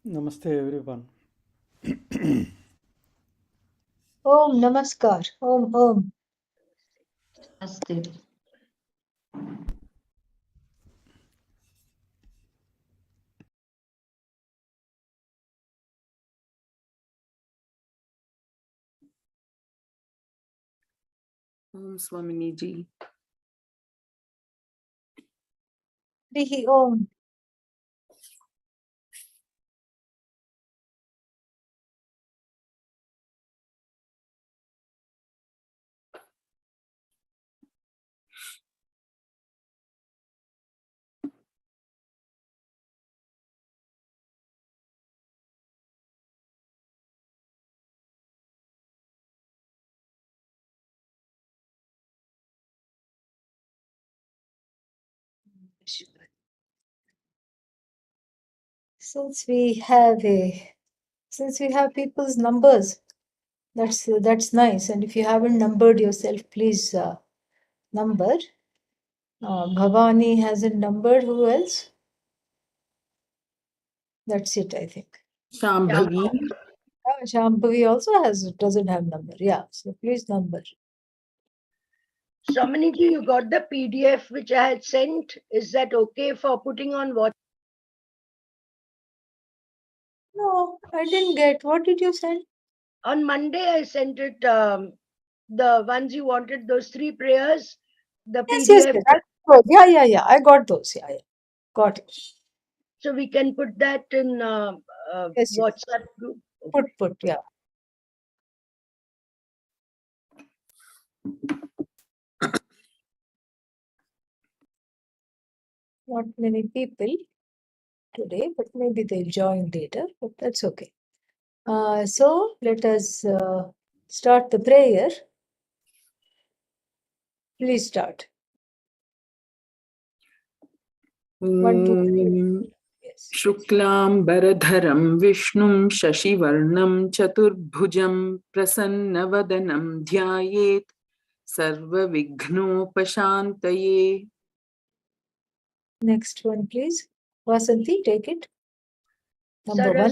Namaste everyone. Om Namaskar. Om. Namaste. Om Swamini Ji. Harihi Om. Since we have people's numbers, that's nice. And if you haven't numbered yourself, please number. Bhavani hasn't numbered. Who else? That's it, I think. Shambhavi. Shambhavi also doesn't have number. Yeah, so please number. Swamini ji, you got the PDF which I had sent. Is that okay for putting on what? No, I didn't get. What did you send? On Monday, I sent it, the ones you wanted, those 3 prayers, the PDF. Yeah. I got those. Yeah. Got it. So we can put that in Yes. WhatsApp group. Put, yeah. Not many people today, but maybe they'll join later, but that's okay. So let us start the prayer. Please start. 1, 2, 3. Yes. Shuklam Baradharam Vishnum Shashivarnam Chaturbhujam Prasannavadanam Dhyayet Sarva Vighnopashantaye. Next one, please. Vasanti, take it. Number 1.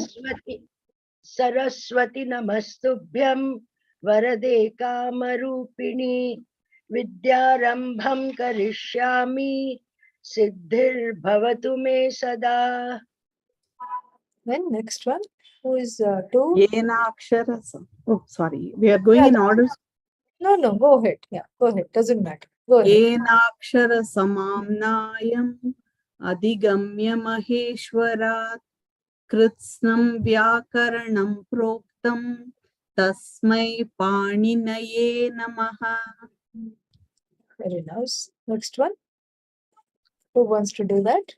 Saraswati Namastubhyam Varade Kamarupini Vidyarambham Karishyami Siddhir Bhavatu Me Sada. Then next one. Who is 2? Yenaksharasam. Oh, sorry. We are going in order. No, go ahead. Yeah, go ahead. Doesn't matter. Go ahead. Yenaksharasamaamnayam Adigamya Maheshwarat Kritsnam Vyakaranam Proktam Tasmai Paninaye Namaha. Very nice. Next one. Who wants to do that?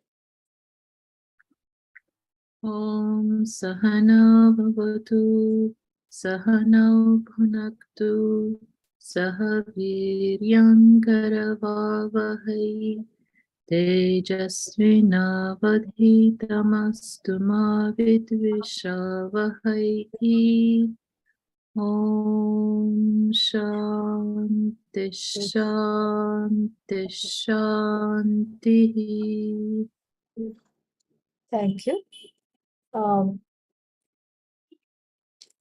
Om Sahana Bhavatu Sahanau Bhunaktu Sahaviryankaravavahai Tejasvinavadhitamastu ma vidvishavahai. Om Shanti Shanti Shanti. Thank you.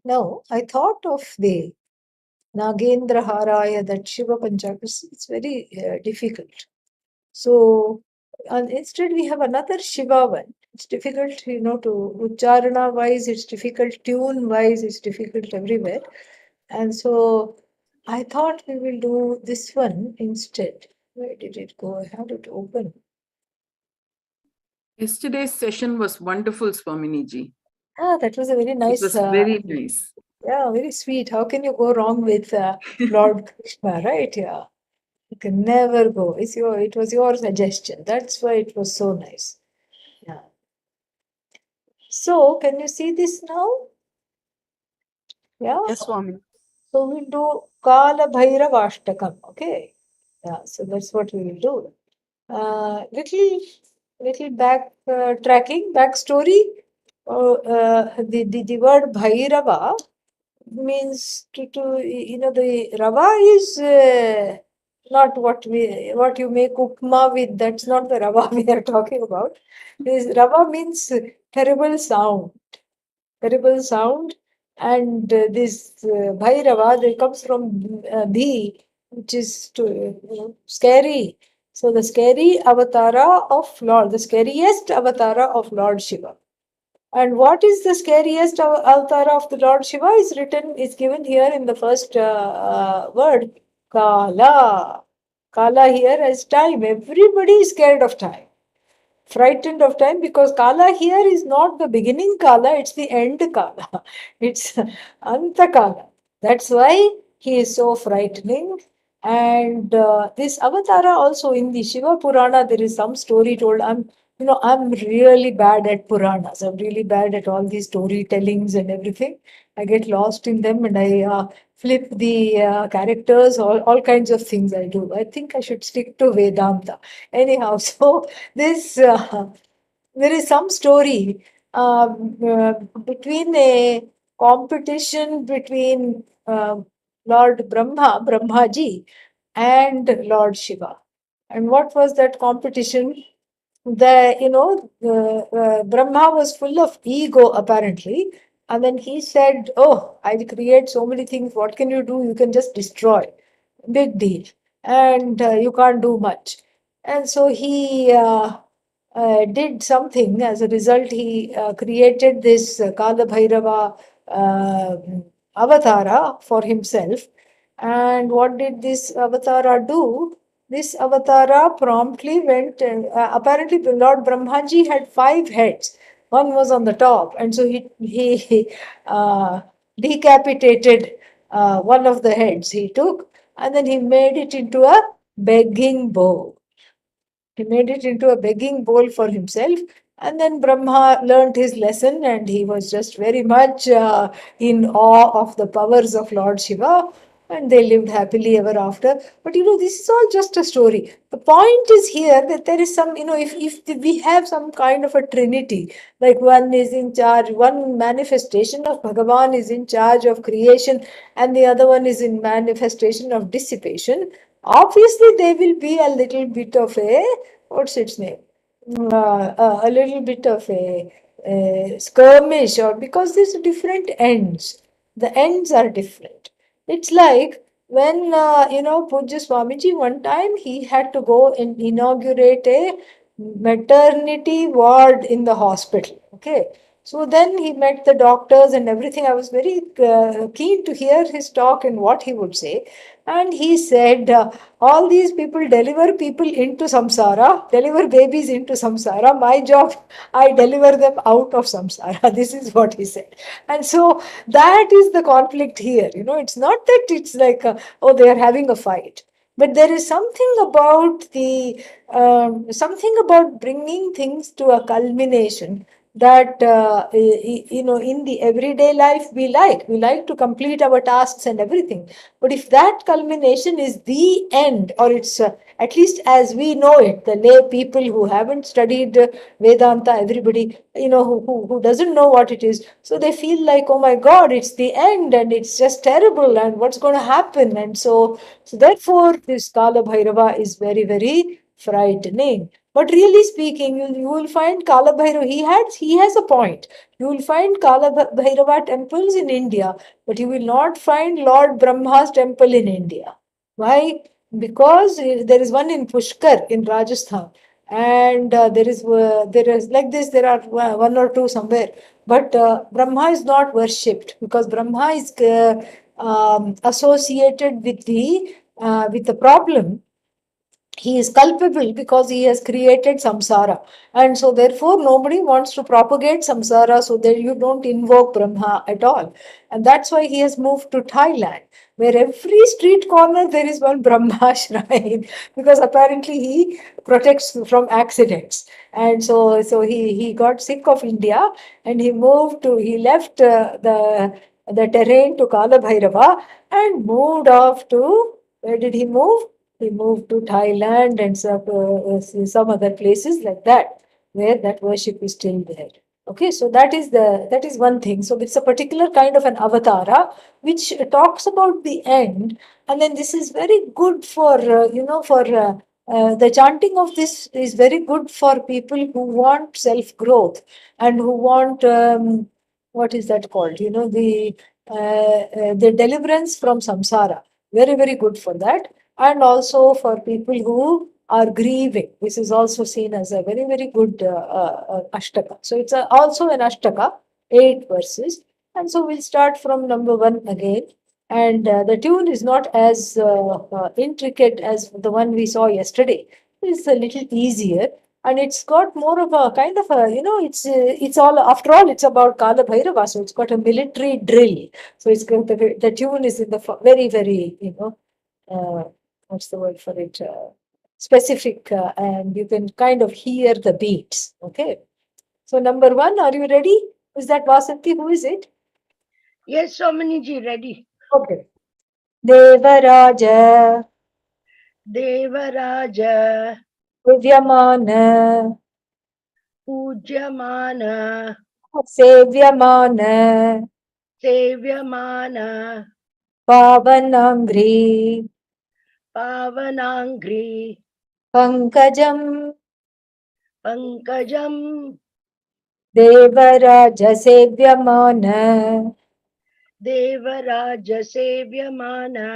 Now, I thought of the Nagendra Haraya, that Shiva Panchakras. It's very difficult. So, instead we have another Shiva one. It's difficult, to Ucharana wise, it's difficult, tune wise, it's difficult everywhere. And so, I thought we will do this one instead. Where did it go? I had it open. Yesterday's session was wonderful, Swamini Ji. That was a very nice. It was very nice. Yeah, very sweet. How can you go wrong with Lord Krishna, right? Yeah. You can never go. It was your suggestion. That's why it was so nice. Yeah. So, can you see this now? Yeah. Yes, Swami. So we'll do Kalabhairavashtakam. Okay. Yeah. So that's what we will do. Little back tracking, backstory. The word Bhairava means the Rava is not what you make upma with. That's not the Rava we are talking about. This Rava means terrible sound. terrible sound. And this Bhairava, that comes from Bhi, which is scary. So the scary avatara of Lord, the scariest avatara of Lord Shiva. And what is the scariest avatar of the Lord Shiva is given here in the first word, Kala. Kala here is time. Everybody is scared of time, frightened of time, because Kala here is not the beginning Kala, it's the end Kala. It's Anta Kala. That's why he is so frightening. And this Avatara also in the Shiva Purana, there is some story told. I'm really bad at Puranas. I'm really bad at all these storytellings and everything. I get lost in them and I flip the characters, all kinds of things I do. I think I should stick to Vedanta. Anyhow, so this there is some story between a competition between Lord Brahmaji, and Lord Shiva. And what was that competition? Brahma was full of ego apparently, and then he said, "Oh, I create so many things. What can you do? You can just destroy. Big deal, and you can't do much." And so he did something. As a result, he created this Kalabhairava uh, avatara for himself. And what did this avatara do? This avatara promptly went, apparently, the Lord Brahmaji had 5 heads. One was on the top, and so he decapitated one of the heads he took, and then he made it into a begging bowl. He made it into a begging bowl for himself. And then Brahma learned his lesson, and he was just very much in awe of the powers of Lord Shiva. And they lived happily ever after. But this is all just a story. The point is here that there is some, if we have some kind of a trinity, like one is in charge, one manifestation of Bhagavan is in charge of creation, and the other one is in manifestation of dissipation. Obviously, there will be a little bit of what's its name? A little bit of a skirmish, or because there's different ends. The ends are different. It's like when, Pujya Swamiji, one time he had to go and inaugurate a maternity ward in the hospital. Okay. So then he met the doctors and everything. I was very keen to hear his talk and what he would say. And he said, all these people deliver people into samsara, deliver babies into samsara. My job, I deliver them out of samsara. This is what he said. And so that is the conflict here. It's not that it's like, they are having a fight. But there is something about something about bringing things to a culmination that in the everyday life we like to complete our tasks and everything. But if that culmination is the end, or it's at least as we know it, the lay people who haven't studied Vedanta, everybody who doesn't know what it is, so they feel like, oh my God, it's the end and it's just terrible and what's going to happen. And so therefore this Kala Bhairava is very, very frightening. But really speaking, you will find Kala Bhairava, he has a point. You will find Kala Bhairava temples in India, but you will not find Lord Brahma's temple in India. Why? Because there is one in Pushkar in Rajasthan, and there is like this. There are one or two somewhere, but Brahma is not worshipped because Brahma is associated with the problem. He is culpable because he has created samsara, and so therefore nobody wants to propagate samsara, so that you don't invoke Brahma at all. And that's why he has moved to Thailand, where every street corner there is one Brahma shrine, because apparently he protects from accidents. And so he got sick of India, and he left the terrain to Kala Bhairava and moved off to, where did he move? He moved to Thailand and some other places like that, where that worship is still there. Okay, so that is one thing. So it's a particular kind of an avatara which talks about the end, and then this is very good for the chanting of this is very good for people who want self growth and who want what is that called? You know, the deliverance from samsara. Very, very good for that. And also for people who are grieving. This is also seen as a very, very good ashtaka. So it's also an ashtaka, 8 verses. And so we'll start from number 1 again. And the tune is not as intricate as the one we saw yesterday. It's a little easier, and it's got more of a kind of a, you know, it's all, after all, it's about Kalabhairava, so it's got a military drill. So it's got the tune is in the very, very, you know, what's the word for it? Specific, and you can kind of hear the beats. Okay. So number 1, are you ready? Is that Vasanti? Who is it? Yes, Swaminiji, ready. Okay. Devaraja Devaraja Divyamana Pujyamana Sevyamana Sevyamana Pavanangri Pavanangri Pankajam Pankajam Devaraja Sevyamana Devaraja Sevyamana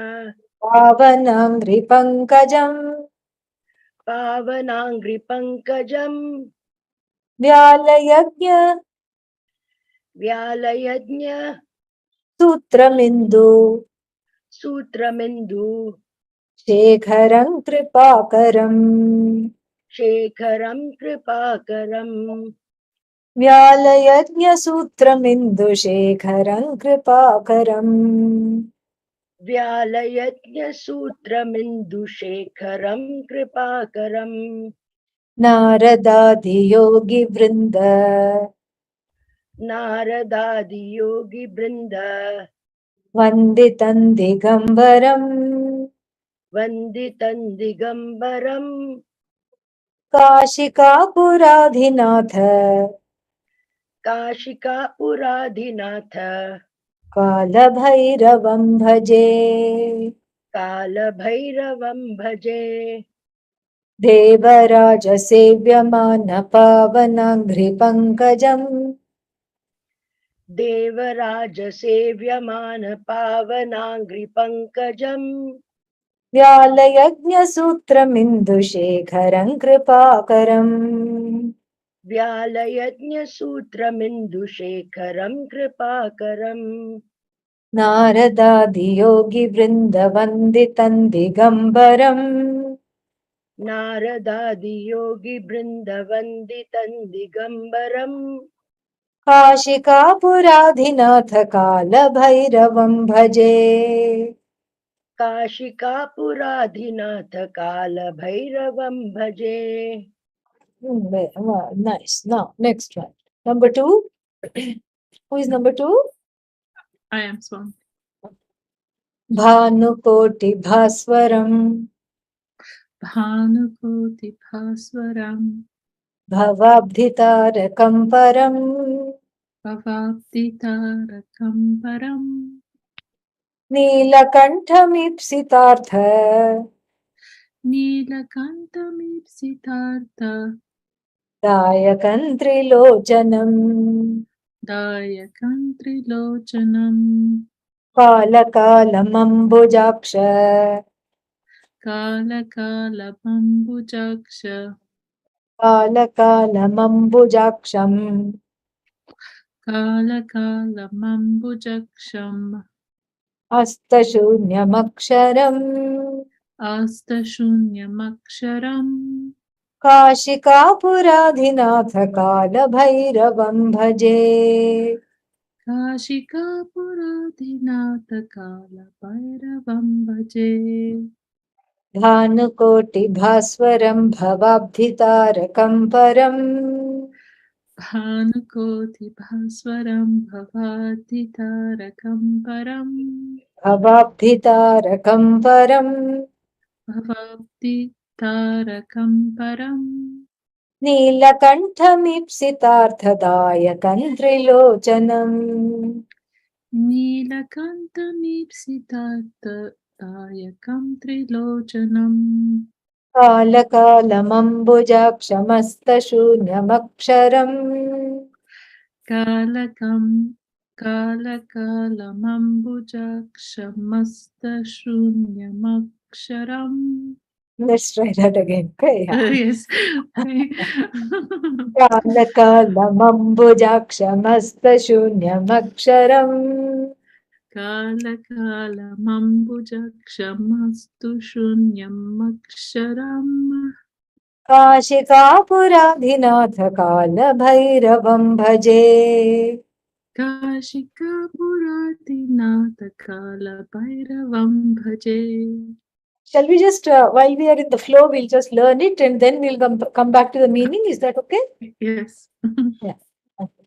Pavanangri Pankajam Pavanangri Pankajam Vyalayagya Vyalayajna Sutramindu Sutramindu Shekharam Kripakaram Shekharam Kripakaram Vyalayagya Sutramindu Shekharam Kripakaram Vyalayajna Sutramindushekharam Kripakaram Naradadi Yogi Vrinda Naradadi Yogi Brinda Vanditan Digambaram Vanditan Digambaram Kashikapuradhinatha Kashika Puradhinatha Kalabhairavam Bhaje Kalabhairavam Bhaje Devaraja Sevyamana Pavanangri Pankajam Devaraja Sevyamana Pavanangri Pankajam Vyalayagya Sutramindu Shekharam Kripakaram Vyalayajna Sutramindushekharam Kripakaram Naradadi Yogi Vrinda Vanditan Digambaram Naradadi Yogi Brindavanditan Digambaram Kashikapuradhinatha Kalabhairavam Bhaje. Kashika Puradhinatha Kala Bhairavam Bhaje. Nice. Now, next one. Number 2. Who is number 2? I am Swami. Bhanukoti Bhaswaram Bhanukoti Bhaswaram Bhavabdhitarakam Param Bhavaptitarakam Param Neelakantamipsitartha Neelakantamipsitartha Dayakan Trilochanam Dayakan Trilochanam Kalakalamambujaksha Kala Kala Pambujaksha Kalakalamambujaksham Kala Kala Mambujaksham Astashunyamaksharam Astashunyamaksharam Kashikapuradhinatha Kalabhairavam Bhaje. Kashikapuradhinatha Kala Bhairavam Bhaje Bhanukoti Bhaswaram Bhavabdhitarakam Param Bhanukoti Bhaswaram Bhavadhitarakam Param Bhavabdhitarakam Param Bhavadhitarakam Param Neelakantamipsitarthadayakam Trilochanam Neelakantamipsitartayakam Trilochanam Kalakalamambujakshamastaशून्यमक्षरम् Kalakam KalakalamambujakshamastaShunyamaksharam. Let's try that again. Okay. Yes. Okay. KalakalamambujakshamastaShunyamaksharam. KalakalamambujakshamastuShunyamaksharam. काशिकापुराधिनाथ कालभैरवं भजे. Kashikapuratinathkalabhairavam bhaje. Shall we just, while we are in the flow, we'll just learn it and then we'll come back to the meaning. Is that okay? Yes. Yeah. Okay.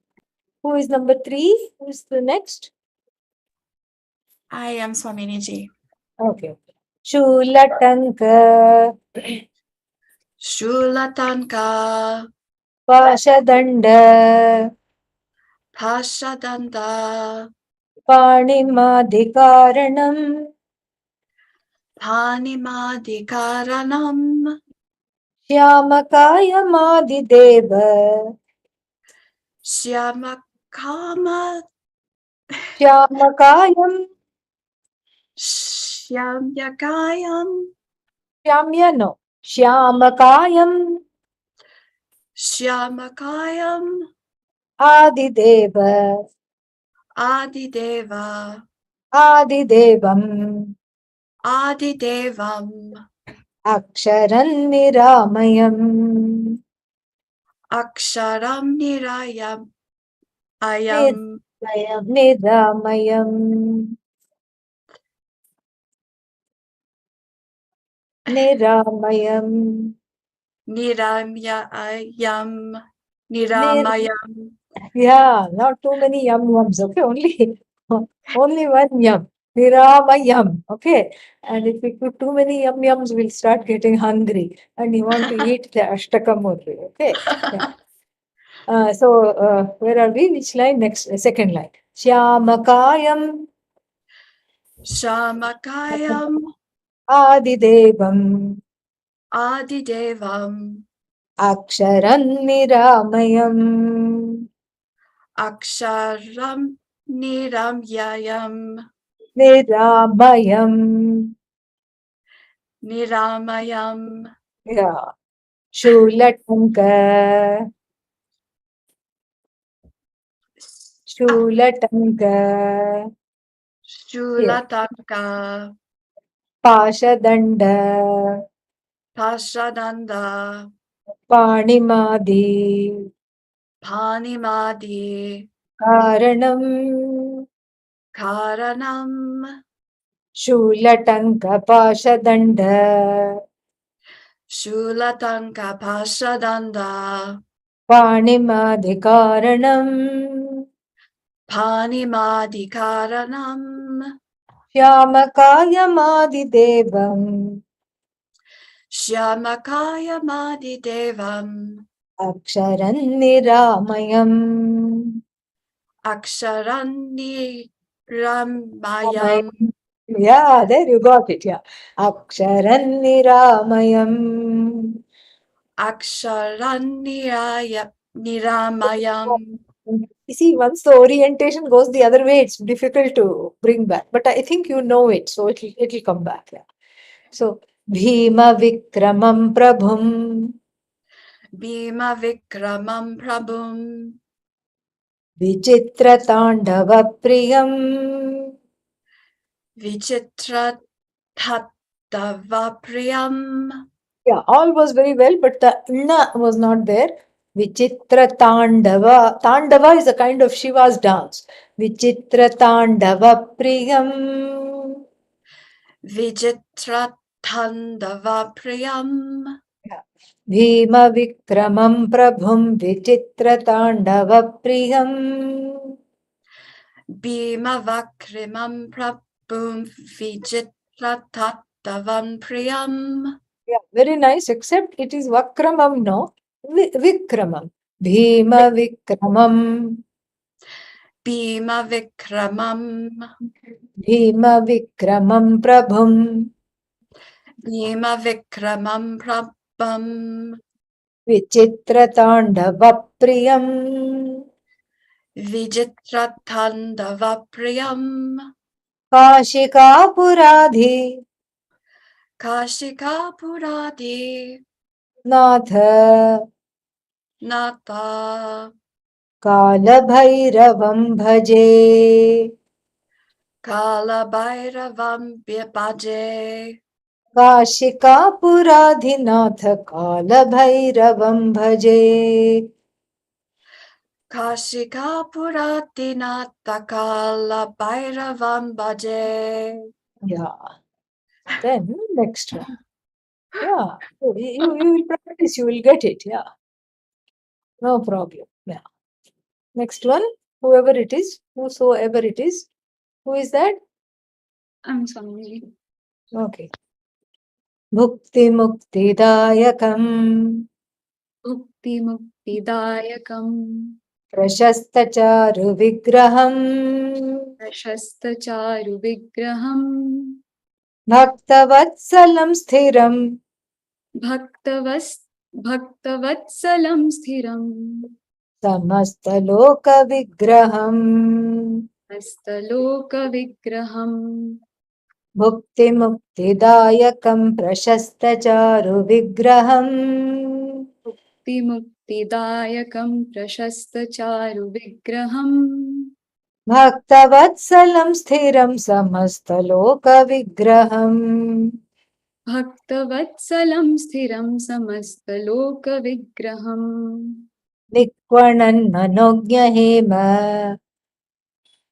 Who is number 3? Who is the next? I am Swaminiji. Okay. Shulatanka, Shulatanka, Pashadanda, Pashadanda, Panimadikaranam, Panimadikaranam, Shyamakayamadidev, Shyamakama, Shyamakayam, Shyamyakayam, Shyamya no, Shyamakayam, Shyamakayam, Adideva, Adideva, Adidevam, Adidevam, Aksharan Niramayam, Aksharam Nirayam, Ayam, Niramayam, Niramayam, Niramyayam, Niramayam. Yeah, not too many yums, okay? Only one yum. Niramayam, okay? And if we put too many yums, we'll start getting hungry and we want to eat the ashtakam only, okay? Yeah. Where are we? Which line? Next, second line. Shyamakayam Shamakayam, Adidevam Adidevam, Aksharan Niramayam Aksharam Niramyayam, Niramayam. Niramayam, Yeah. Shulatanka Shulatanka. Here. Shulatanka, Pashadanda Pashadanda, Panimadi Panimadi, Karanam Karanam, Shulatanka Pashadanda Shulatanka Pashadanda, Panimadi Karanam Panimadi Karanam, Shyamakayamadi Devam Shyamakayam Adidevam, Aksharan Niramayam Aksharan Niramayam, Yeah, there you got it. Yeah. Aksharan Niramayam. Aksharan Niramayam. You see, once the orientation goes the other way, it's difficult to bring back. But I think you know it, so it'll come back. Yeah. So Bhima Vikramam Prabhum Bhima Vikramam Prabhum, Vichitra Tandava Priyam. Vichitra Tattava Priyam, Yeah, all was very well, but the na was not there. Vichitra Tandava. Tandava is a kind of Shiva's dance. Vichitra Tandava Priyam. Vichitra Tandava Priyam, Bhima Vikramam Prabhum Vichitra Tandava Priyam. Bhima Vakrimam Prabhum, Vichitra Tattavam Priyam, Yeah, very nice, except it is Vakramam, no? Vikramam. Bhima Vikramam. Bhima Vikramam, Bhima Vikramam Prabhum Bhima Vikramam Prabham, Vichitra Tandava Priyam. Vijitratandavapriyam Kashikapuradhi Kashikapuradi Natha Nata Kalabhairavam bhaje. Kalabhairavam Bhaje काशिकापुराधिनाथ कालभैरवं भजे. Kashikapuratinata Kalabhairavam Bhaje. Yeah. Then next one. Yeah. You will practice, you will get it. Yeah. No problem. Yeah. Next one. Whoever it is, whosoever it is. Who is that? I'm sorry. Okay. Bhukti Muktidayakam Bhukti Muktidayakam Prashasthacharu Vigraham Prashasthacharu Vigraham Bhaktavatsalam Sthiram Bhaktavatsalam Sthiram Samastaloka Vigraham Astaloka Vigraham Bhukti Muktidayakam Prashasthacharu Vigraham Muktidayakam Prashasthacharu Vigraham Bhaktavatsalam Sthiram Samastaloka Vigraham Bhaktavatsalam Sthiram Samastaloka Vigraham Nikvanan Manogya Hema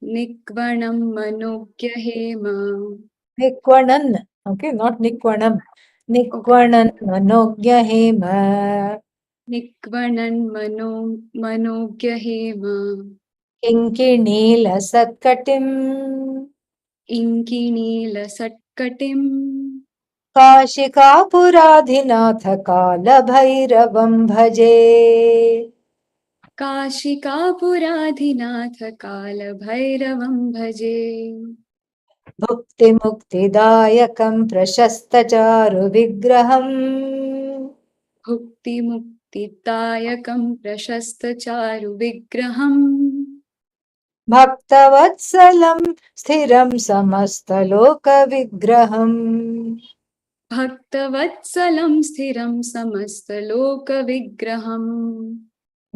Nikvanam Manogya Hema Nikvanan, okay, not Nikvanam. Nikvanan Manogya Hema Nikvanan Manogya Hema Kinkinila Satkatim Inkinila Satkatim काशिकापुराधिनाथ कालभैरवं भजे. काशिकापुराधिनाथ कालभैरवं भजे भुक्तिमुक्तिदायकं प्रशस्तचारुविग्रहम् भुक्तिमुक्तिदायकं प्रशस्तचारुविग्रहम् भक्तवत्सलं स्थिरं समस्तलोकविग्रहम् भक्तवत्सलं स्थिरं समस्तलोकविग्रहम्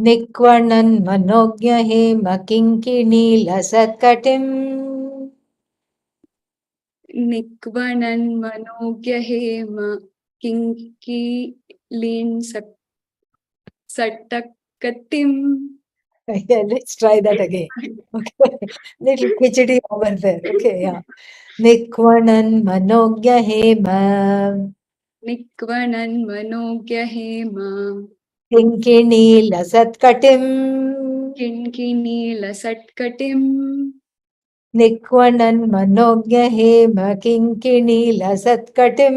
निक्वणन् मनोज्ञहेम किङ्किणीलसत्कटिम् निक्वणन् मनोज्ञहेम किङ्किलीन् सट्टकटिम् Yeah, let's try that again. Okay, little khichdi over there. Okay, yeah. Nikvanan manogya hema निक्वणन् मनोज्ञहेम kinkini lasatkatim किङ्किनीलसट्कटिम् Nikvanan manogya hema kinkini lasatkatim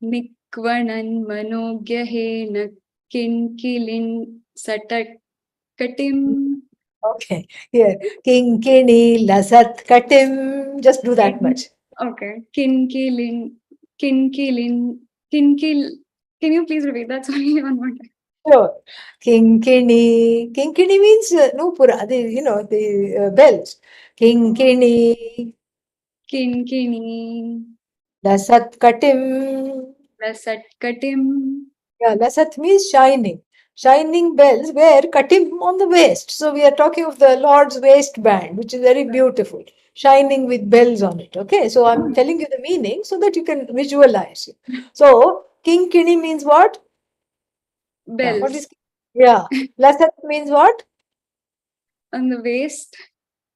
निक्वणन् मनोज्ञहेन किङ्किलिन् सटकटिम् Okay, here kinkini lasatkatim. Just do that much. Okay. Kinkilin, kinkil. Can you please repeat that? Sorry, one more time. Sure. Kinkini. Kinkini means nupura, the bells. Kinkini Kinkini, lasatkatim. lasatkatim. Yeah, lasat means shining. Shining bells were katim on the waist. So we are talking of the Lord's waistband, which is very beautiful, shining with bells on it. Okay, so I'm telling you the meaning so that you can visualize. So kinkini means what? Yeah, what Bells is yeah? Lasat means what? on the waist.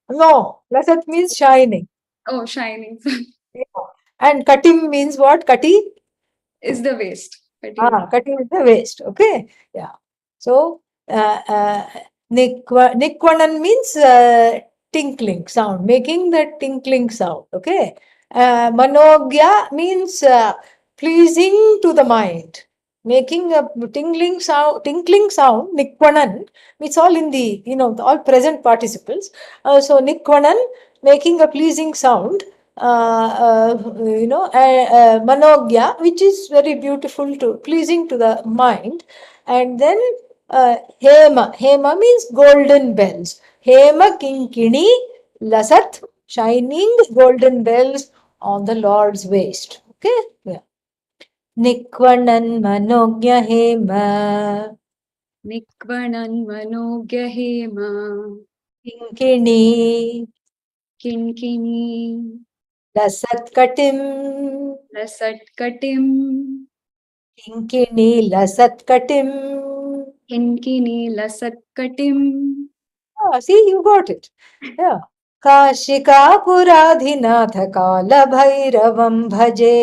No, lasat means shining. Oh, shining Yeah. And katim means what? Kati? is the waist. Cutting. Cutting at the waist. Okay. Yeah. So, Nikwanan means tinkling sound, making the tinkling sound. Okay. Manogya means pleasing to the mind, making a tinkling sound. Nikwanan, it's all in the, all present participles. So, Nikwanan, making a pleasing sound. Manogya, which is very beautiful to pleasing to the mind, and then Hema. Hema means golden bells. Hema Kinkini Lasat, shining golden bells on the Lord's waist. Okay? Yeah. Nikvanan Manogya Hema. Nikvanan Manogya Kinkini Kinkini Lasat Katim. Lasatkatim Kinkini Lasat Katim. Kinkini Lasatkatim Ah, see, you got it. Yeah. काशिकापुराधिनाथ कालभैरवं भजे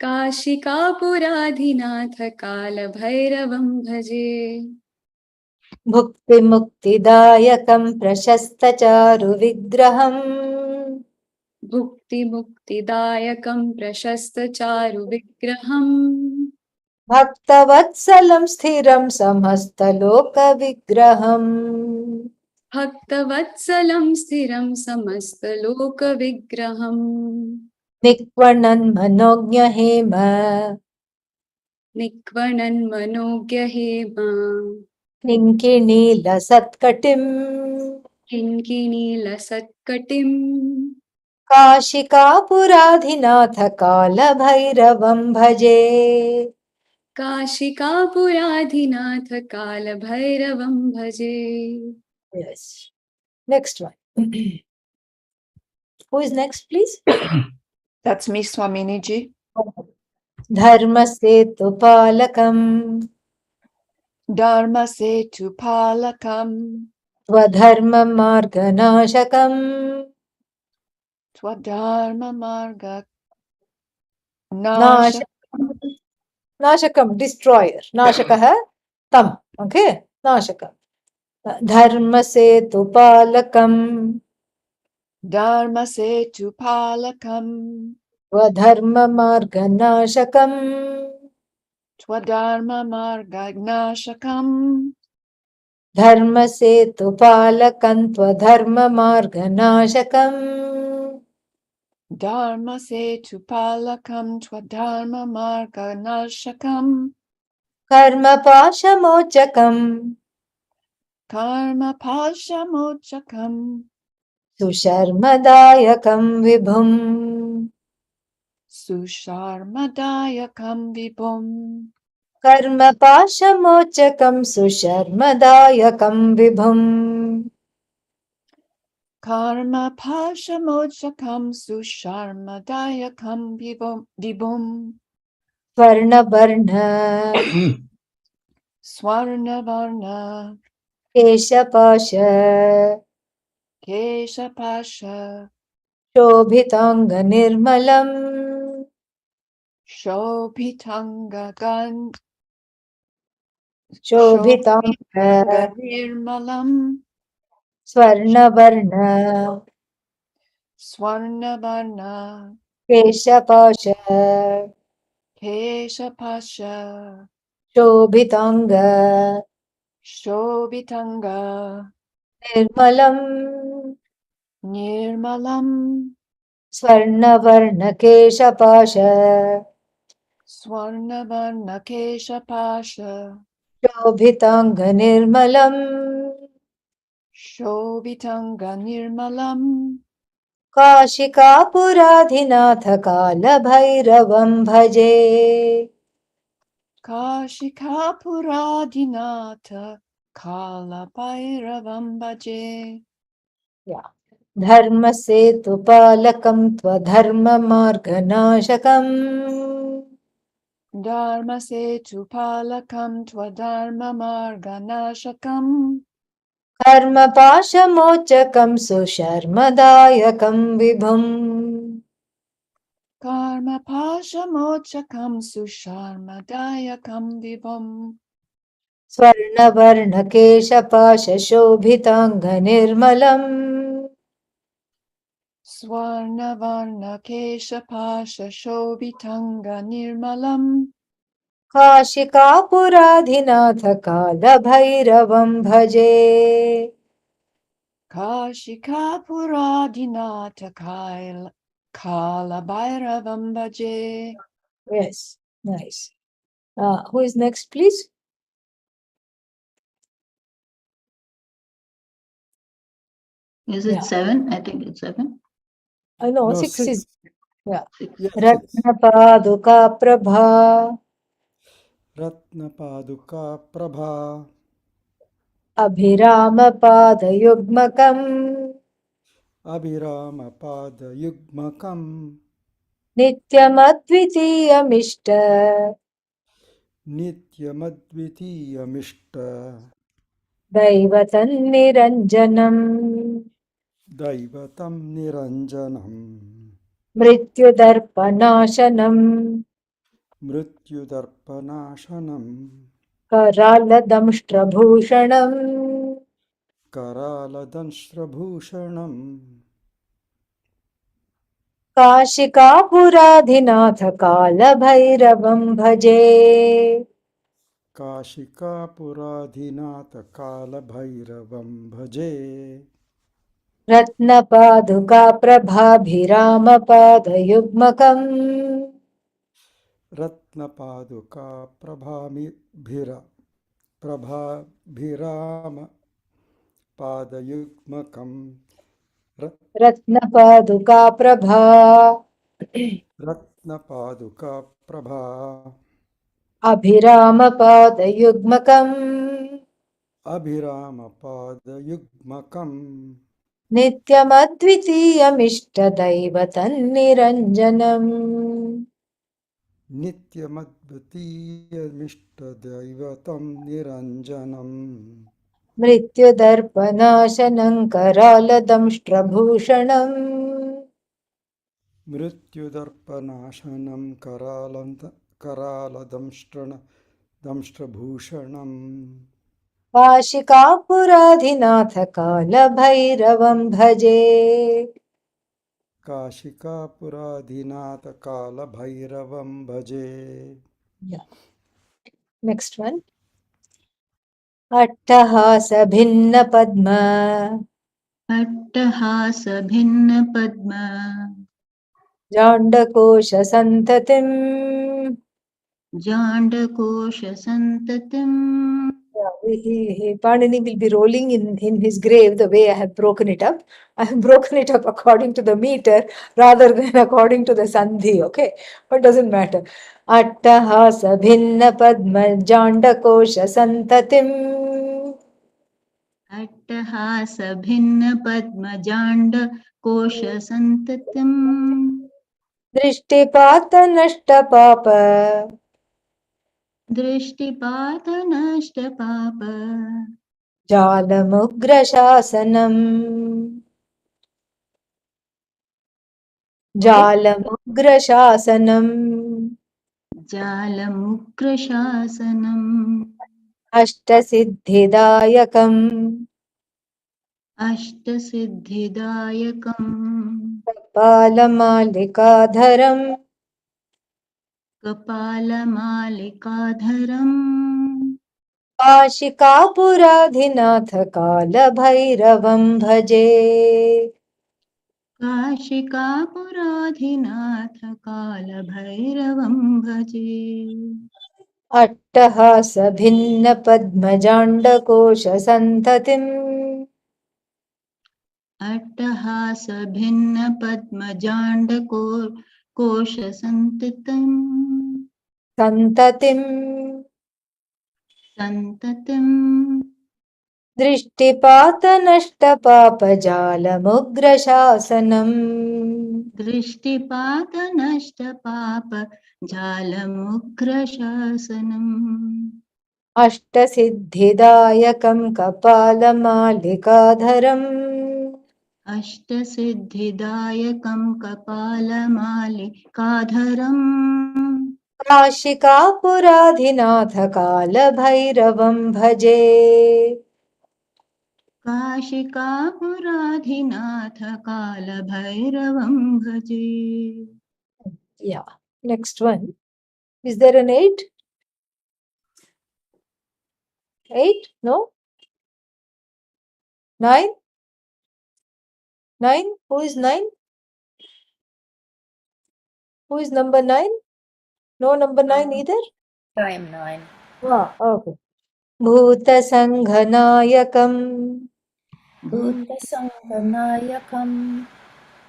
काशिकापुराधिनाथ कालभैरवं भजे भुक्तिमुक्तिदायकं प्रशस्तचारुविग्रहम् भुक्तिमुक्तिदायकं प्रशस्तचारुविग्रहम् भक्तवत्सलं स्थिरं समस्तलोकविग्रहम् भक्तवत्सलं स्थिरं समस्तलोकविग्रहम् निक्वणन् मनोज्ञहेम निक्वणन्मनोज्ञहेम किङ्किणीलसत्कटिम् किङ्किणीलसत्कटिम् काशिकापुराधिनाथ कालभैरवं भजे काशिकापुराधिनाथ कालभैरवं भजे. Yes. Next one. Who is next, please? That's me, Swaminiji. Dharmasetupalakam Dharma Setu Palakam Swadharma Marganashakam Twadharma Marga Nashakam. Nashakam, destroyer. Nashakaha, tam. Okay? Nashakam. Dharmasetupalakam Dharma Setu Palakam Swadharma Marganashakam Twadharma Margagnashakam Dharmasetupalakam Swadharma Marganashakam Dharma Setu Palakam Twadharma Marganashakam Karma Pashamochakam Karma Pashamochakam Susharmadayakam Vibhum Susharmadayakam Vibhum Karma Pashamochakam Susharmadayakam Vibhum Karma Pashamochakam Susharmadayakam Vibhum Varna Varna Swarna Varna Kesha Pasha Kesha Pasha Shobhitanga Nirmalam Shobhitanga Shobhitanga Nirmalam Swarna Varna Swarna Varna Kesha Pasha Kesha Pasha Shobhitanga Shobhitanga Nirmalam Nirmalam Swarna Varna Kesha Pasha Swarna Varna Kesha Pasha Shobhitanga Nirmalam Shobhitanga Nirmalam काशिकापुराधिनाथ कालभैरवं भजे Kashikapuradinata Kalabhairavam Bhaje धर्मसेतुपालकं त्वधर्ममार्गनाशकम् Dharma Setu Palakam Twadharma Marganashakam कर्मपाशमोचकं सुशर्मदायकं विभुम् Karma Pashamochakam Susharmadayakam Vibhum स्वर्णवर्णकेशपाशशोभिताङ्गनिर्मलम् Swarna Varna Kesha Pasha Shobhitanga Nirmalam काशिकापुराधिनाथ कालभैरवं भजे Kashikapuradinata Kalabhairavam Bhaje. Yes, nice. Who is next, please? Is it Yeah. 7? I think it's 7. No, No, 6 is, 6. yeah. Yeah, 6. Ratnapaduka Prabha Ratnapaduka Prabha Abhirama Padayugmakam Abhirama Pada Yugmakam Nityamadvitiyamishta Nityamadvitiyamishta Daivatan Niranjanam Daivatam Niranjanam Mrithyudarpanashanam Mrithyudarpanashanam Karaladamshtrabhushanam Karaladanshravushanam काशिकापुराधिनाथ कालभैरवं भजे Kashikapuradhinata Kalabhairavam bhaje रत्नपादुका प्रभाभिरामपादयुग्मकम् Ratnapaduka Prabhabhirama Padayugmakam रत्नपादुका प्रभा Ratnapaduka Prabha अभिरामपादयुग्मकम् Abhirama Padayugmakam नित्यमद्वितीयमिष्टदैवतन्निरञ्जनम् Nityamadvitiyamishta Niranjanam मृत्युदर्पनाशनं करालदंष्ट्रभूषणम् Mrithyudarpanashanam Karaladamshtrabhushanam काशिकापुराधिनाथ कालभैरवं भजे Kashikapuradhinata Kalabhairavam bhaje. Yeah. Next one. अट्टहास भिन्न पद्म अट्टहास भिन्न पद्म जाण्डकोश सन्ततिम् जाण्डकोश सन्ततिम्. Panini will be rolling in his grave the way I have broken it up. I have broken it up according to the meter rather than according to the sandhi, okay? But doesn't matter. Attahasa bhinna padma jandakosha santatim अट्टहास भिन्न पद्म जाण्डकोश सन्ततिम्. दृष्टिपात नष्टपाप दृष्टिपात नष्टपाप जालमुग्रशासनम् जालमुग्रशासनम् जालमुग्रशासनम्. अष्टसिद्धिदायकम् अष्टसिद्धिदायकम्. कपालमालिकाधरम् कपालमालिकाधरम्. काशिकापुराधिनाथ कालभैरवं भजे काशिकापुराधिनाथ कालभैरवं भजे. अट्टहास भिन्न पद्मजाण्डकोश सन्ततिम् अट्टहास भिन्न पद्मजाण्डको कोशसन्ततिम्. सन्ततिम् सन्ततिम्. दृष्टिपात नष्टपापजालमुग्रशासनम् दृष्टिपात नष्टपाप जालमुग्रशासनम्. अष्टसिद्धिदायकं कपालमालिकाधरम् अष्टसिद्धिदायकं कपालमालिकाधरम्. काशिकापुराधिनाथ कालभैरवं भजे काशिकापुराधिनाथ कालभैरवं भजे. Yeah. Next one. Is there an 8? 8? No? 9? 9? Who is 9? Who is number 9? No number 9 either? I am 9. Ah, okay. Bhutasanghanayakam भूतसङ्गनायकम्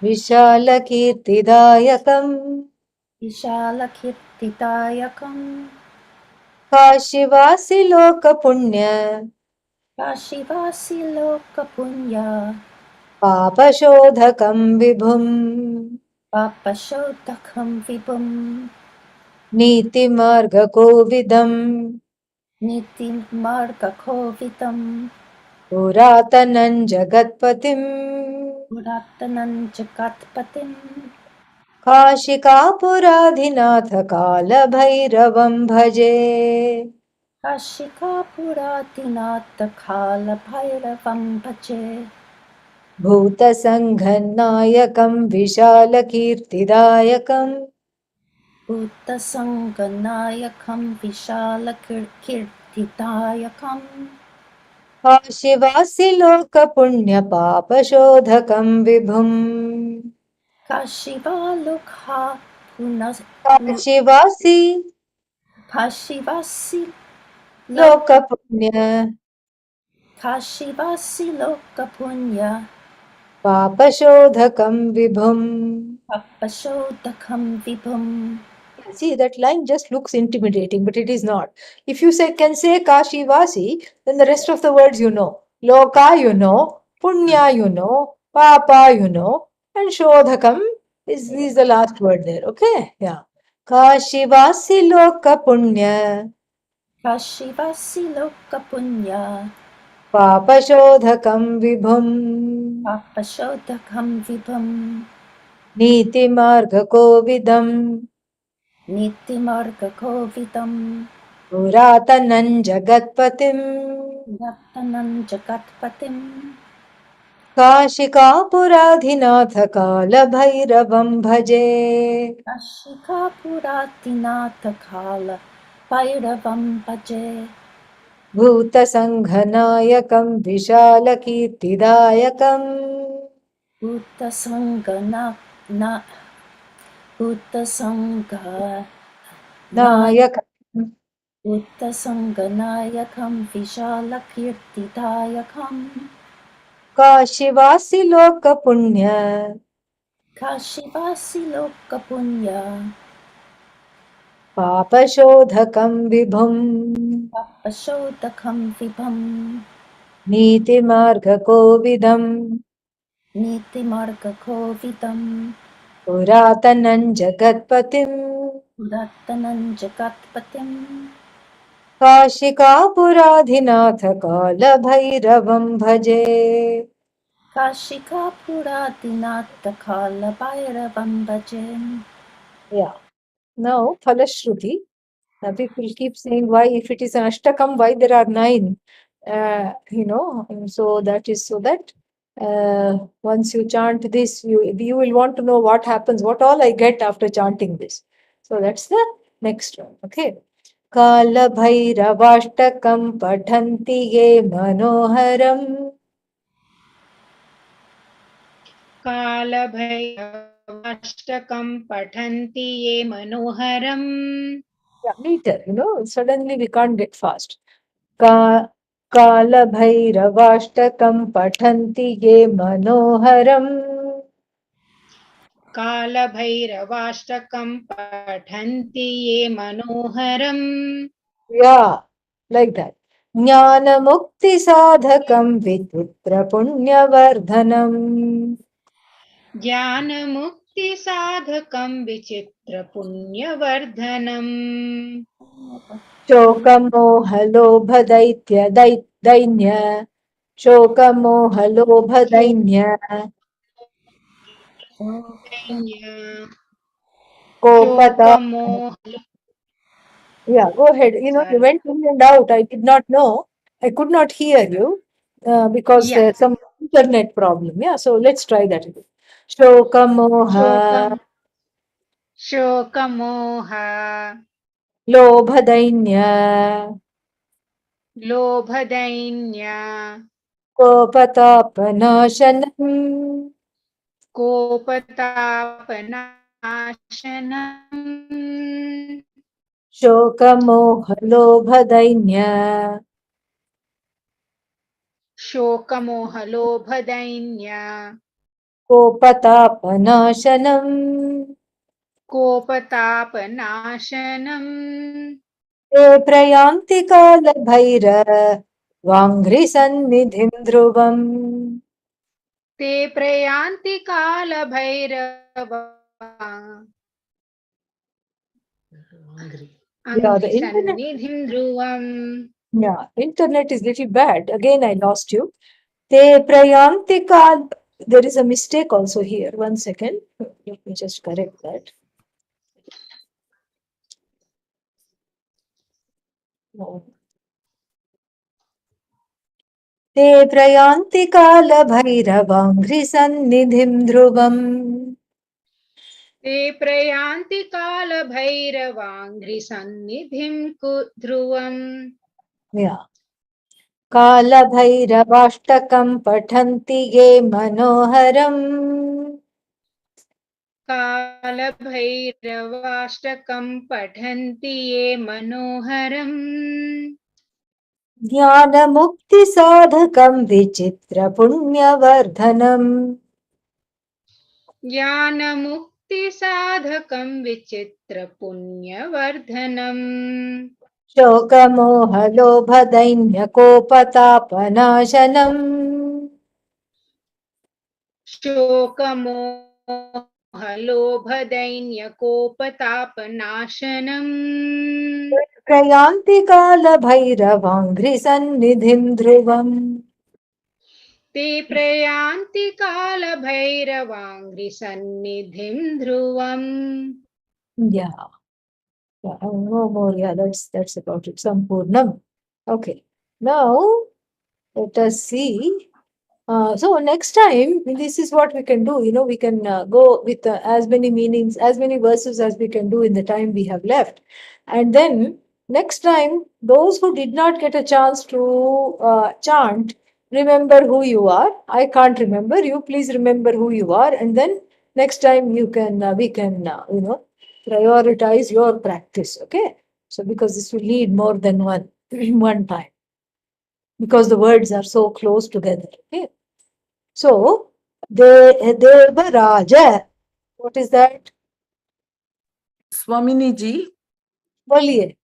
विशालकीर्तिदायकम् विशालकीर्तिदायकम् काशीवासि लोकपुण्य काशीवासि लोकपुण्या पापशोधकं विभुम् पापशोधकं विभुम् नीतिमार्गकोविदम् नीतिमार्गकोविदम् पुरातनं जगत्पतिम् पुरातनं जगत्पतिम् काशिकापुराधिनाथ कालभैरवं भजे काशिकापुरादिनाथकालभैरवं भजे भूतसङ्घनायकं विशालकीर्तिदायकम् भूतसङ्गनायकं विशालकीर्तिदायकम् काशीवासि लोकपुण्यपापशोधकं विभुम् काशिवालुखा पुनः काशीवासि काशिवासि लोक लोकपुण्य काशिवासि लोकपुण्य पापशोधकं विभुम्. पापशोधकं विभुम् See, that line just looks intimidating, but it is not. If you can say Kashivasi, then the rest of the words you know. Loka you know, Punya you know, Papa you know, and Shodhakam is the last word there. Okay? Yeah. Kashivasi Loka Punya काशिवासि लोकपुण्य Papa Shodhakam Vibhum पापशोधकं विभुम् Niti Marga Kovidam नीतिमार्गकोविदम् Puratanam Jagatpatim नर्तनं जगत्पतिम् काशिकापुराधिनाथ कालभैरवं भजे काशिकापुरादिनाथकाल भैरवं भजे भूतसङ्घनायकं विशालकीर्तिदायकम् भूतसङ्गना न नायक भूतसङ्गनायकं विशालकीर्तिदायकम् काशीवासि लोकपुण्य काशिवासि लोकपुण्य पापशोधकं विभुम् पापशोधकं विभुम् नीतिमार्गकोविदम् नीतिमार्गकोविदम् पुरातनं जगत्पतिम् पुरातनं जगत्पतिम् काशिकापुराधिनाथ कालभैरवं भजे काशिकापुरादिनाथकालभैरवं भजे Yeah. Now, Phalashruti. People keep saying why, if it is an Ashtakam, why there are 9? So that is so that once you chant this, you will want to know what happens, what all I get after chanting this. So that's the next one. Okay. Kalabhairavashtakam pathanti ye manoharam कालभैरवाष्टकं पठन्ति ये मनोहरम् Yeah, meter, suddenly we can't get fast. कालभैरवाष्टकं पठन्ति ये मनोहरम् कालभैरवाष्टकं पठन्ति ये मनोहरम् Yeah, like that. ज्ञानमुक्तिसाधकं विचित्रपुण्यवर्धनम् ज्ञानमुक्तिसाधकं विचित्रपुण्यवर्धनम् शोकमोहलोभदैत्य शोकमोहलोभदैन्य kofta. शोकमोह Yeah, go ahead. You sorry went in and out. I did not know. I could not hear you because yeah there's some internet problem. Yeah, so let's try that again. Shokamoha, शोकम शोकमोह Lobhadainya, लोभदैन्य Kopatapanashanam, कोपतापनाशनम् Shokamoha, Lobhadainya, शोकमोहलोभदैन्य कोपतापनाशनम् कोपतापनाशनम् ते प्रयान्ति कालभैरवाङ्घ्रिसन्निधिं ध्रुवम् ते प्रयान्ति Kaal Bhairav Yeah, the internet. अङ्घ्रिसन्निधिं ध्रुवम्. Yeah, internet is little bad. Again, I lost you. Te prayanti kal. There is a mistake also here. 1 second. Let me just correct that. No. ते प्रयान्ति कालभैरवाङ्घ्रिसन्निधिं ध्रुवम् ते प्रयान्ति कालभैरवाङ्घ्रिसन्निधिं ध्रुवम्. Yeah. कालभैरवाष्टकं पठन्ति ये मनोहरम् कालभैरवाष्टकं पठन्ति ये मनोहरम्. ज्ञानमुक्तिसाधकं विचित्रपुण्यवर्धनम् ज्ञानमुक्तिसाधकं विचित्रपुण्यवर्धनम्. शोकमोहलोभदैन्यकोपतापनाशनम् शोकमोहलोभदैन्यकोपतापनाशनम्. प्रयान्ति कालभैरवाङ्घ्रिसन्निधिं ध्रुवम् ते प्रयान्ति कालभैरवाङ्घ्रिसन्निधिं ध्रुवम्. Yeah. No more. Yeah, that's about it. Sampurnam. Okay. Now let us see. So next time, this is what we can do. We can go with as many meanings, as many verses as we can do in the time we have left. And then next time, those who did not get a chance to chant, remember who you are. I can't remember. You please remember who you are. And then next time we can, prioritize your practice. Okay. So because this will need more than one time. Because the words are so close together. Okay. So, Devaraja. What is that? Swaminiji, Boliye.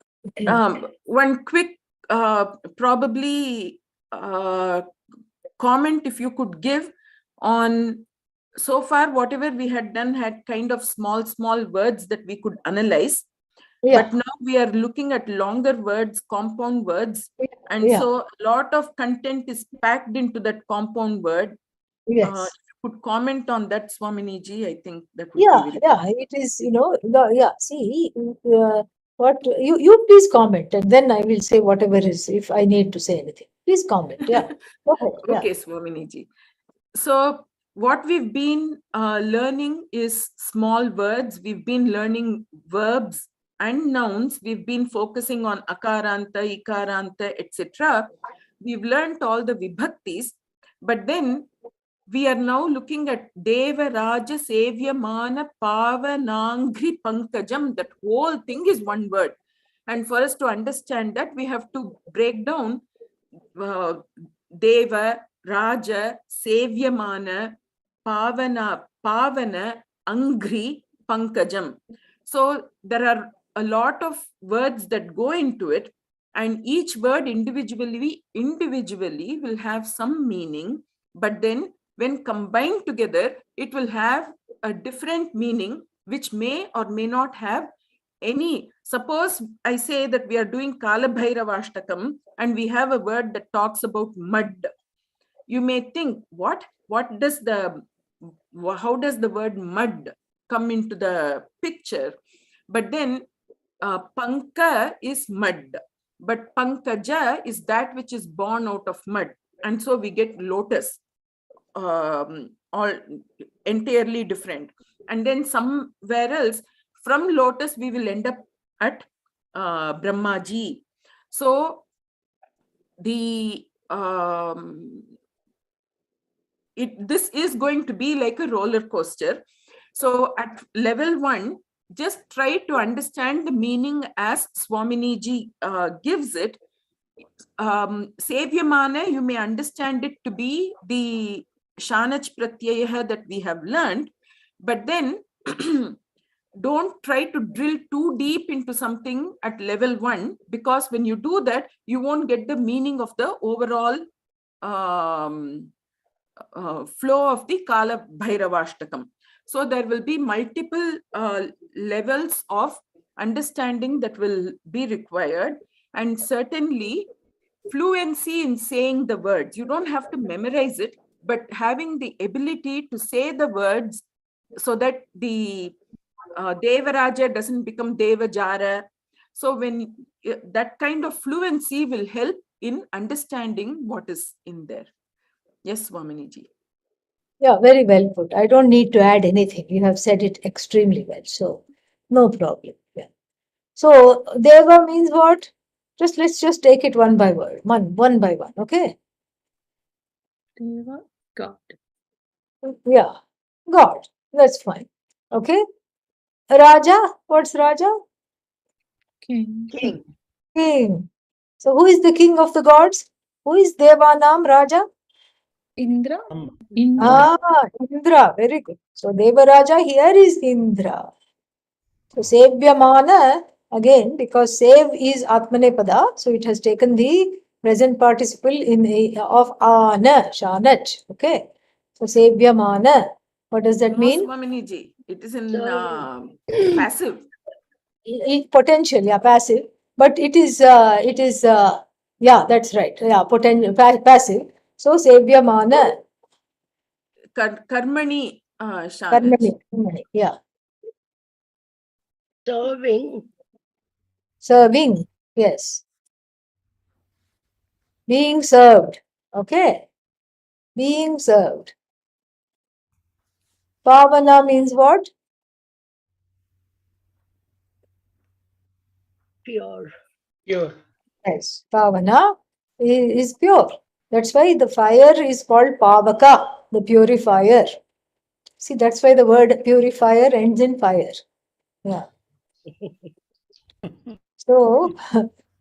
one quick, probably comment if you could give on so far whatever we had done had kind of small words that we could analyze. Yeah. But now we are looking at longer words, compound words. And Yeah. so a lot of content is packed into that compound word. Yes. If you could comment on that, Swaminiji, I think that would Yeah, be very yeah, it is, yeah, see, what you please comment and then I will say whatever is, if I need to say anything. Please comment, yeah. Okay, yeah. Okay, Swaminiji. So what we've been learning is small words. We've been learning verbs and nouns. We've been focusing on akaranta, ikaranta, etc. We've learned all the vibhaktis, but then we are now looking at Deva Raja Sevyamana Pavanangri Pankajam. That whole thing is one word. And for us to understand that, we have to break down Deva, Raja, Sevyamana, Pavana, Angri, Pankajam. So there are a lot of words that go into it, and each word individually will have some meaning, but then when combined together, it will have a different meaning, which may or may not have any. Suppose I say that we are doing Kalabhairavashtakam and we have a word that talks about mud. You may think, how does the word mud come into the picture? But then Panka is mud, but Pankaja is that which is born out of mud. And so we get lotus, all entirely different. And then somewhere else, from lotus, we will end up at Brahmaji. So the this is going to be like a roller coaster. So at level 1, just try to understand the meaning as Swaminiji gives it. Sevyamana, you may understand it to be the Shanach Pratyaya that we have learned, but then don't try to drill too deep into something at level 1, because when you do that, you won't get the meaning of the overall flow of the Kalabhairavashtakam. So there will be multiple levels of understanding that will be required, and certainly fluency in saying the words. You don't have to memorize it, but having the ability to say the words so that the Devaraja doesn't become Devajara. So when that kind of fluency will help in understanding what is in there. Yes, Vaminiji. Yeah, very well put. I don't need to add anything. You have said it extremely well. So no problem. Yeah. So Deva means what? Let's just take it one by one by one. Okay. Deva, God. Yeah. God. That's fine. Okay. Raja. What's Raja? King. King. King. So who is the king of the gods? Who is Devanam Raja? Indra. Indra. Indra. Very good. So Devaraja here is Indra. So Sevyamana, again, because save is Atmanepada, so it has taken the present participle of Ana, Shanach. Okay. So Sevyamana. What does that No, mean? Swaminiji, it is in Serving. passive. Potential, yeah, passive. But it is, yeah, that's right. Yeah, potential, passive. So Sevyamana. Karmani Shanach. Karmani, yeah. Serving. Serving, yes. Being served. Okay. Being served. Pavana means what? Pure. Pure. Yes, Pavana is pure. That's why the fire is called Pavaka, the purifier. See, that's why the word purifier ends in fire. Yeah. So,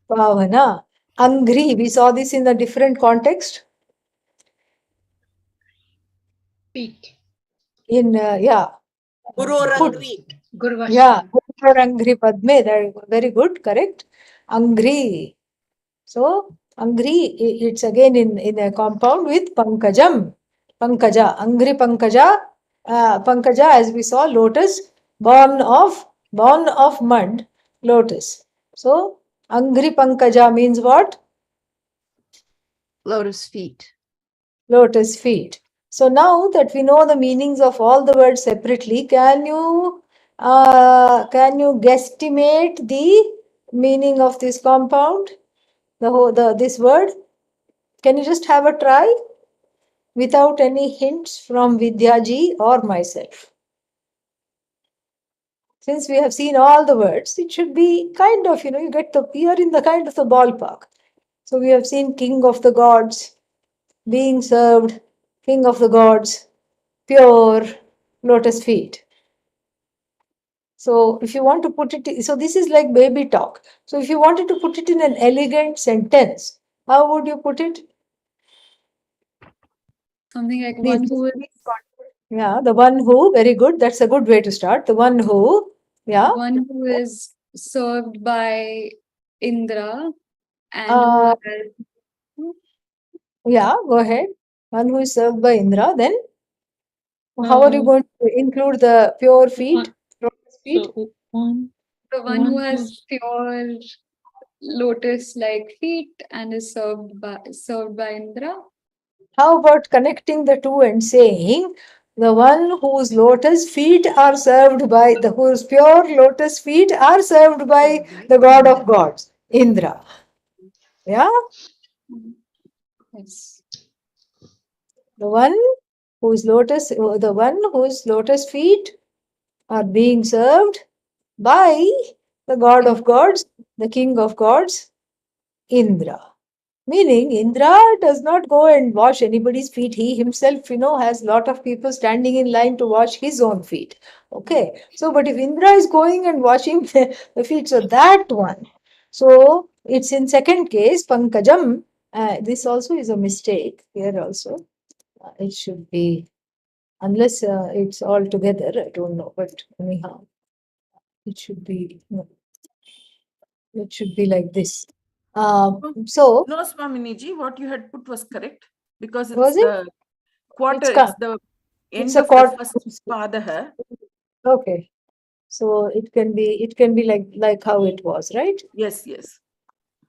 Pavana. Angri, we saw this in a different context. Feet. In, yeah. Gurorangri. Gurvashtam. Yeah, Angri Padme, very good, correct. Angri. So, Angri, it's again in a compound with Pankajam. Pankaja, Angri Pankaja. Pankaja, as we saw, lotus, born of mud, lotus. So, Angri Pankaja means what? Lotus feet. Lotus feet. So now that we know the meanings of all the words separately, can you guesstimate the meaning of this compound? This word? Can you just have a try without any hints from Vidyaji or myself? Since we have seen all the words, it should be kind of, you are in the kind of the ballpark. So we have seen king of the gods, being served, king of the gods, pure, lotus feet. So if you want to put it, so this is like baby talk. So if you wanted to put it in an elegant sentence, how would you put it? Something like Please. one who is Yeah, the one who, very good. That's a good way to start. The one who, yeah. one who is served by Indra and Uh, who has yeah, go ahead. One who is served by Indra. Then how are you going to include the pure feet? Lotus feet? So one. the one who One has who's- pure lotus-like feet and is served by Indra. How about connecting the two and saying the one whose lotus feet are served by whose pure lotus feet are served by the god of gods, Indra. Yeah? Yes. The one whose lotus feet are being served by the god of gods, the king of gods, Indra. Meaning, Indra does not go and wash anybody's feet. He himself, has a lot of people standing in line to wash his own feet. Okay. So, but if Indra is going and washing the feet, so that one, So it's in second case, Pankajam. This also is a mistake here also. It should be, unless it's all together, I don't know, but anyhow, it should be, it should be like this. So, No, Swaminiji, what you had put was correct because was it's it? the quarter, It's it's the it's end a of the chord. first padaha. Okay. So it can be like how it was, right? Yes, yes.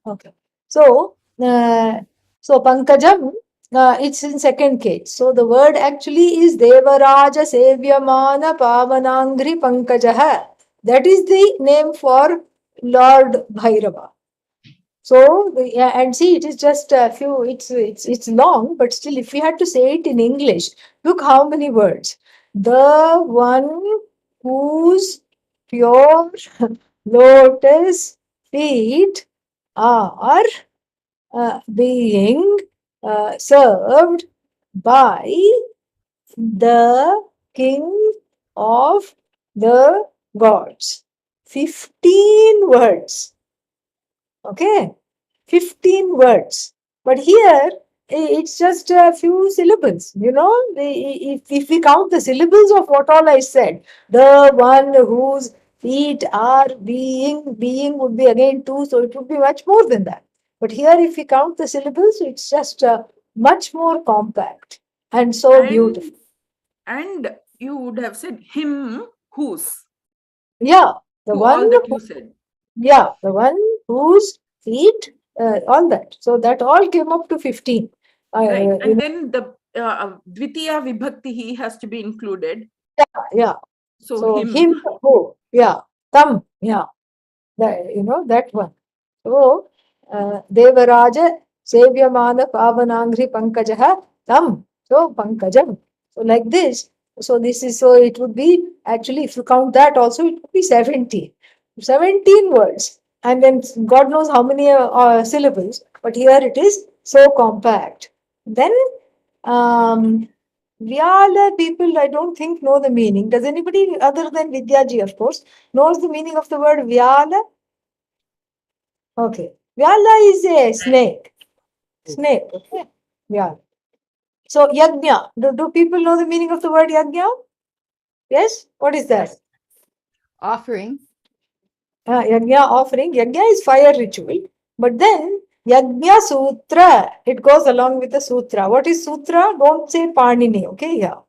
Okay. So Pankajam, it's in second case. So the word actually is Devaraja Sevyamana Pavanangri Pankajaha. That is the name for Lord Bhairava. So and see, it is just a few. It's long, but still, if we had to say it in English, look how many words. The one whose pure lotus feet are being served by the king of the gods. 15 words. Okay, 15 words. But here it's just a few syllables. You know, if we count the syllables of what all I said, the one whose feet are being would be again two, so it would be much more than that. But here, if we count the syllables, it's just much more compact and so beautiful. And you would have said him whose. Yeah, the To one. all that you said. Yeah, the one whose feet, all that. So that all came up to 15. Right. And then the Dvitiya Vibhakti he has to be included. Yeah. So him who, yeah, tam, yeah, that one. So Devaraja Sevyamana Pavanangri Pankajaha tam. So Pankajam. So like this. So this is, so it would be actually, if you count that also, it would be 17. 17 words. And then God knows how many syllables. But here it is so compact. Then Vyala people, I don't think, know the meaning. Does anybody other than Vidyaji, of course, knows the meaning of the word Vyala? Okay. Vyala is a snake. Snake. Okay. Vyala. So Yajna. Do people know the meaning of the word Yajna? Yes? What is that? Offering. Yajna, offering. Yajna is fire ritual. But then Yajna Sutra, it goes along with the Sutra. What is Sutra? Don't say Panini. Okay. Yeah.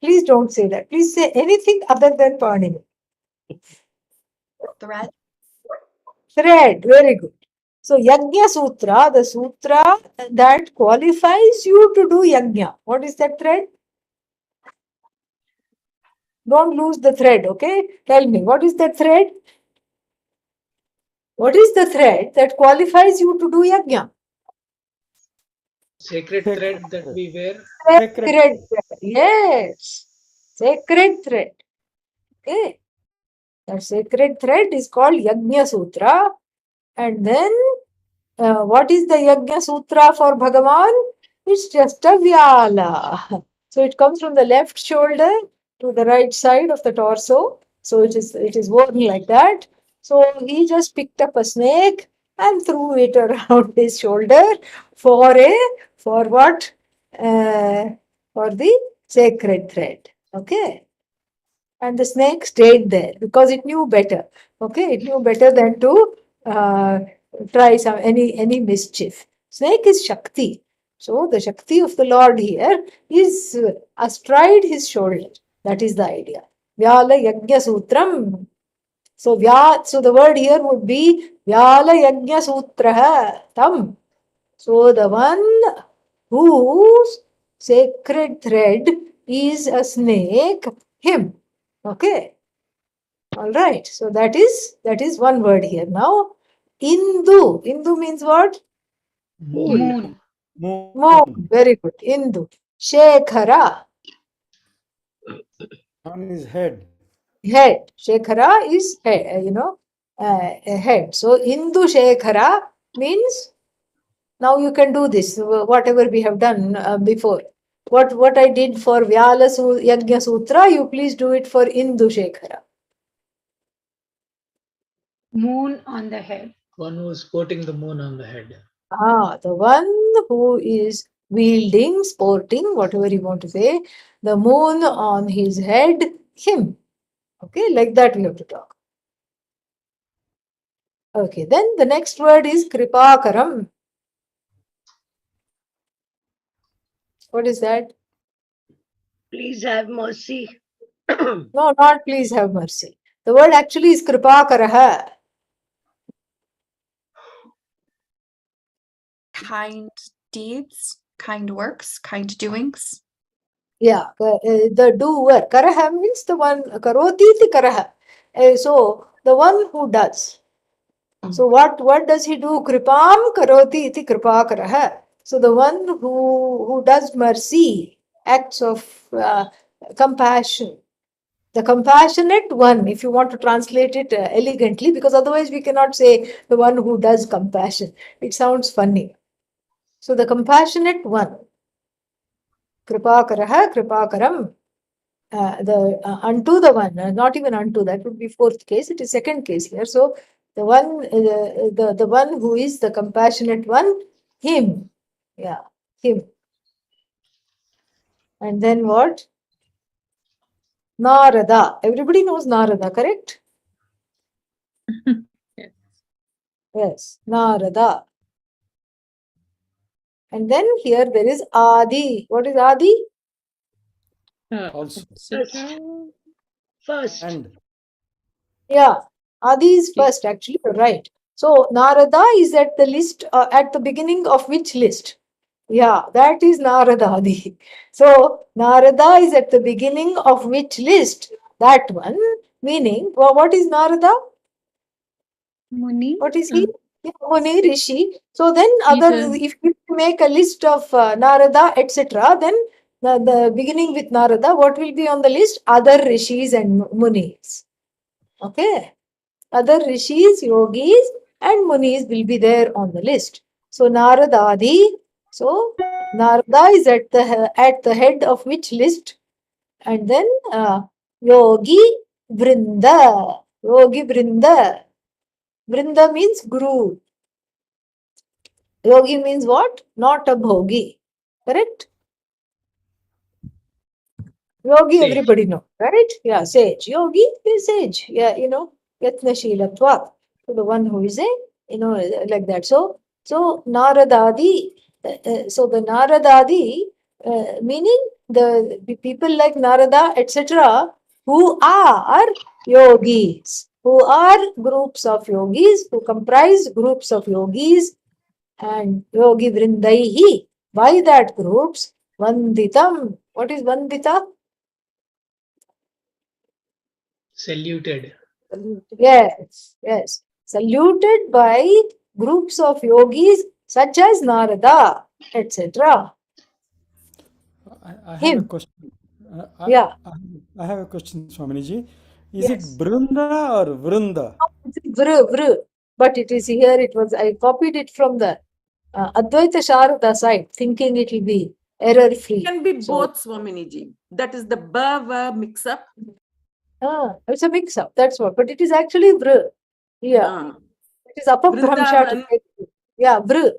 Please don't say that. Please say anything other than Panini. Thread. Thread. Very good. So Yajna Sutra, the sutra that qualifies you to do Yajna. What is that thread? Don't lose the thread, okay? Tell me, what is that thread? What is the thread that qualifies you to do Yajna? Sacred thread that we wear. Sacred thread. Yes. Sacred thread. Okay. That sacred thread is called Yajna Sutra. And then what is the Yajna Sutra for Bhagavan? It's just a Vyala. So it comes from the left shoulder to the right side of the torso. So it is worn like that. So he just picked up a snake and threw it around his shoulder for what? For the sacred thread. Okay. And the snake stayed there because it knew better. Okay, it knew better than to try any mischief. Snake is Shakti. So the Shakti of the Lord here is astride his shoulder. That is the idea. Vyala Yajna Sutram. So the word here would be Vyala Yajna Sutraha Tam. So the one whose sacred thread is a snake, him. Okay. All right. So that is one word here. Now, Indu. Indu means what? Moon. Moon. Very good. Indu. Shekhara. On his head. Head. Shekhara is head, a head. So Indu Shekhara means, now you can do this, whatever we have done before. What I did for Vyala Yajna Sutra, you please do it for Indu Shekhara. Moon on the head. One who is quoting the moon on the head. The one who is wielding, sporting, whatever you want to say, the moon on his head, him. Okay, like that we have to talk. Okay, then the next word is Kripakaram. What is that? Please have mercy. No, not please have mercy. The word actually is Kripakaraha. Kind deeds, kind works, kind doings. Yeah, the doer. Karaha means the one, karoti iti karaha. So, the one who does. So, what does he do? Kripam karoti iti kripakaraha. So, the one who does mercy, acts of compassion. The compassionate one, if you want to translate it elegantly, because otherwise we cannot say the one who does compassion. It sounds funny. So, the compassionate one. Kripakaraha, kripakaram. Unto the one, not even unto, that would be fourth case, it is second case here. So the one, the one who is the compassionate one, him. Yeah, him. And then what? Narada. Everybody knows Narada, correct? Yes. Yes, Narada. And then here there is Adi. What is Adi? Also. First. And Yeah, Adi is first, actually, you're right. So Narada is at the list, at the beginning of which list? Yeah, that is Narada Adi. So Narada is at the beginning of which list? That one. Meaning, what is Narada? Muni. What is he? Yeah, Muni, Rishi. So then Teacher. if you make a list of Narada, etc., then the beginning with Narada, what will be on the list? Other Rishis and Munis. Okay. Other Rishis, Yogis and Munis will be there on the list. So Narada Adi. So Narada is at the head of which list? And then Yogi Vrinda. Yogi Vrinda. Vrinda means group. Yogi means what? Not a bhogi. Correct? Yogi, Sage. everybody know, right? Yeah, sage. Yogi is sage. Yeah, Yatna Shilatvat. So the one who is like that. So Naradadi. So the Naradadi, meaning the people like Narada, etc., who are yogis, who are groups of yogis, who comprise groups of yogis and yogi vrindaihi. By that groups, vanditam. What is vandita? Saluted. Yes, yes. Saluted by groups of yogis such as Narada, etc. I have a Him. question. Yeah. I have a question, Swaminiji. Is it Yes. Brunda or Vrunda? Vru. But it is here, I copied it from the Advaita Sharada side, thinking it will be error free. Can be So, both, Swaminiji. That is the bhava mix up. it's a mix up, that's what. But it is actually Vru. Yeah. It is Apabhramsha to Vrindavan. take it. Yeah, Vru.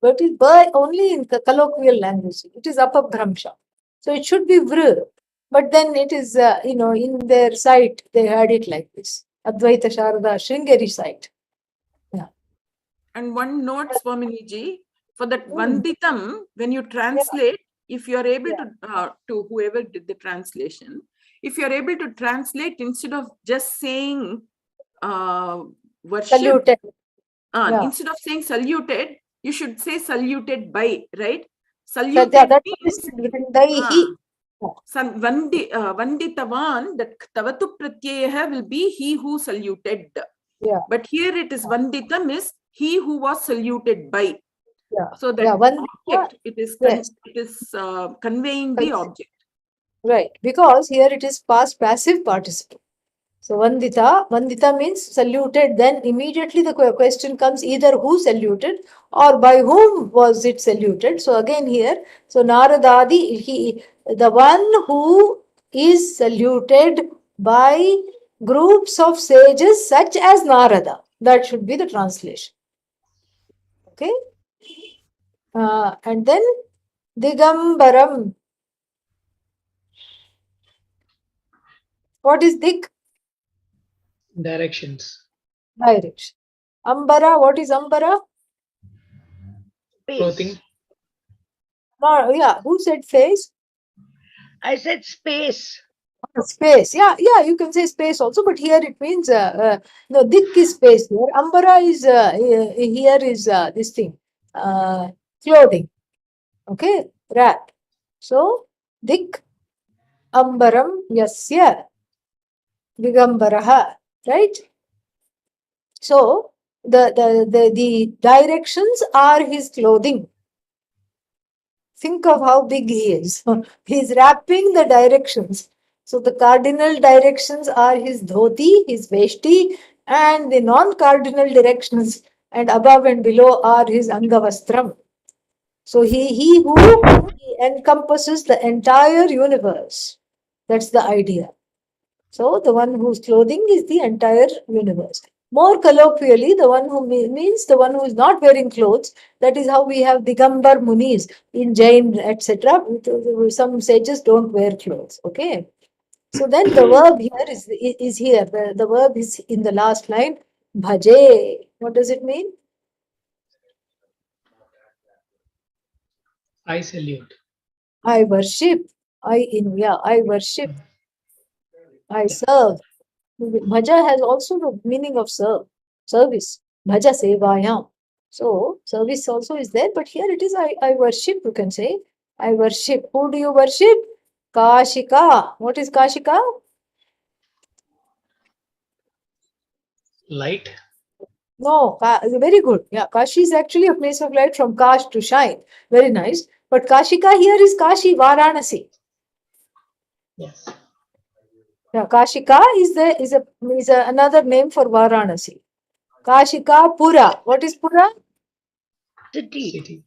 But it is by only in colloquial language. It is Apabhramsha. So it should be Vru. But then it is, in their site, they had it like this. Advaita Sharada Sringeri site. Yeah. And one note, Swaminiji, for that Vanditam, when you translate, if you are able to whoever did the translation, if you are able to translate instead of just saying worship, Saluted. instead of saying saluted, you should say saluted by, right? Saluted Saluted means Vanditavan, that Tavatu Pratyayaha will be he who saluted. Yeah. But here it is Vanditam is he who was saluted by. Yeah. So that object, it is conveying the object. Right. Because here it is past passive participle. So Vandita means saluted. Then immediately the question comes either who saluted or by whom was it saluted. So again here, so Naradadi, the one who is saluted by groups of sages such as Narada. That should be the translation. Okay. And then Digambaram. What is Dig? Directions. Direction. Ambara, what is Ambara? Clothing. Space. No, yeah, who said face? I said space. Space. Yeah, you can say space also, but here it means no, Dik is space here. Ambara is here is this thing, clothing. Okay, wrap. So Dik Ambaram Yasya Digambaraha, right? So the directions are his clothing. Think of how big he is. He's wrapping the directions. So the cardinal directions are his dhoti, his veshti, and the non-cardinal directions and above and below are his angavastram. So he who encompasses the entire universe. That's the idea. So the one whose clothing is the entire universe. More colloquially, the one who means the one who is not wearing clothes. That is how we have Digambar Munis in Jain, etc. Some sages don't wear clothes. Okay. So then the verb here is here. The verb is in the last line. Bhaje. What does it mean? I salute. I worship. I worship. I serve. Bhaja has also the meaning of service. Bhaja sevayam. So service also is there, but here it is I worship, you can say. I worship. Who do you worship? Kashika. What is Kashika? Light. No, very good. Yeah, Kashi is actually a place of light from Kash to shine. Very nice. But Kashika here is Kashi, Varanasi. Yes. Yeah, Kashika is another name for Varanasi. Kashika Pura. What is Pura? City. City.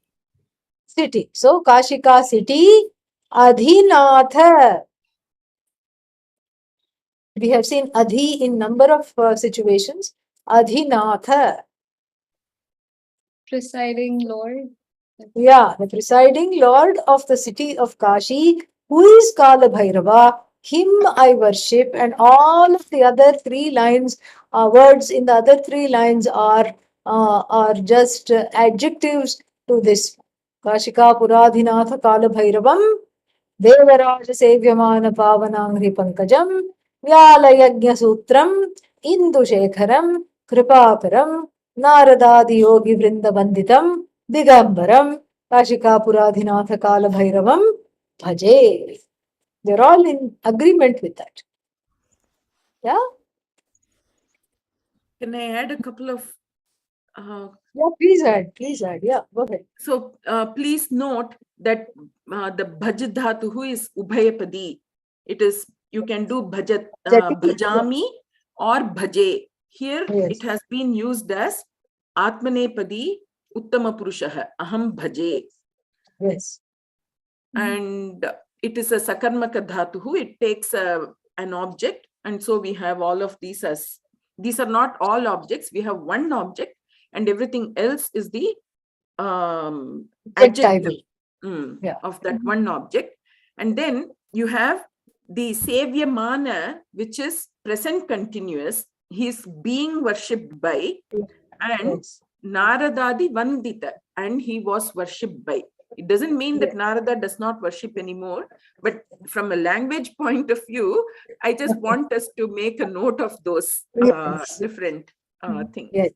City. So Kashika city, Adhinatha. We have seen Adhi in number of situations. Adhinatha. Presiding Lord. Yeah, the presiding lord of the city of Kashi, who is Kalabhairava. Him I worship, and all of the other three lines, words in the other three lines are just adjectives to this. Kashika Puradhinatha Kalabhairavam Devaraj Sevyamana Pavanangri Pankajam Vyala Sutram Indushekhara Kripaparam Naradadi Yogi Vrinda Vanditam Digambaram Kashika Puradhinatha Kala Bhairavam Bhaje. They're all in agreement with that. Yeah? Can I add a couple of Yeah, please add. Yeah, go ahead. So please note that the bhaj dhatu who is ubhayapadi. It is, you can do bhajami or bhaje. Here it has been used as atmanepadi uttama purushaha aham bhaje. Yes. And it is a sakarmaka dhatu. It takes an object, and so we have all of these as, these are not all objects. We have one object, and everything else is the adjective of that one object. And then you have the Savyamana, which is present continuous. He is being worshipped by, and Naradadi Vandita, and he was worshipped by. It doesn't mean that Narada does not worship anymore, but from a language point of view, I just want us to make a note of those different things. Yes.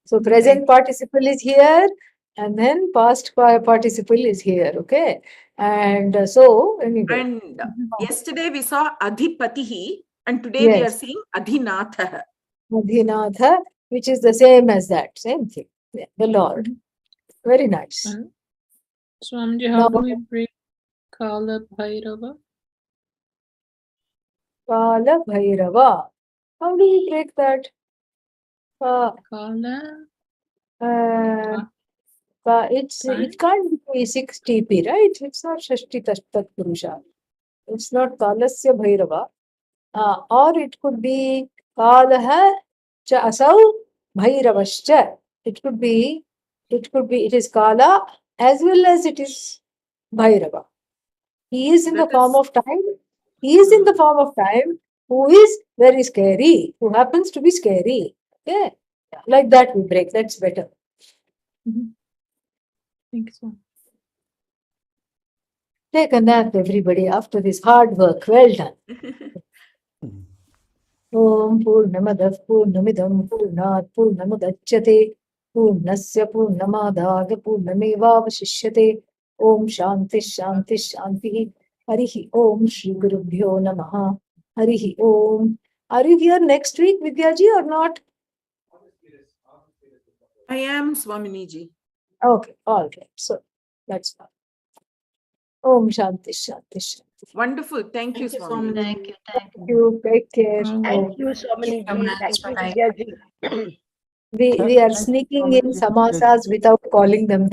So present participle is here, and then past participle is here. Okay. And so anyway. And yesterday we saw Adhipatihi, and today we are seeing Adhinatha. Adhinatha, which is the same as that, same thing. Yeah, the Lord. Very nice. Swamiji, how do we break Kalabhairava? Kalabhairava. How do we break that? Kala? It can't be 6 TP, right? It's not Shashti Tat Purusha. It's not Kalasya Bhairava. Or it could be Kalaha cha asau Bhairavascha. It could be It could be, it is Kala as well as it is Bhairava. He is in the That form is- of time. He is in the form of time who is very scary, who happens to be scary. Okay. Like that we break. That's better. Thank you, Swami. Take a nap, everybody, after this hard work. Well done. Om Purnamadah Purnamidam Purnat Purnamudachyate Purnasya Purnamadaya Purnamevavashishyate Om Shanti Shanti Shanti Harihi Om Shri Gurubhyo Namaha Harihi Om. Are you here next week, Vidyaji, or not? I am Swaminiji. Okay, all right. So that's fine. Om Shanti Shanti Shanti. Wonderful. Thank you, Swami. Thank you. Thank you. Take care. Thank you, Swaminiji. Thank you, Vidyaji. We are sneaking in samasas without calling them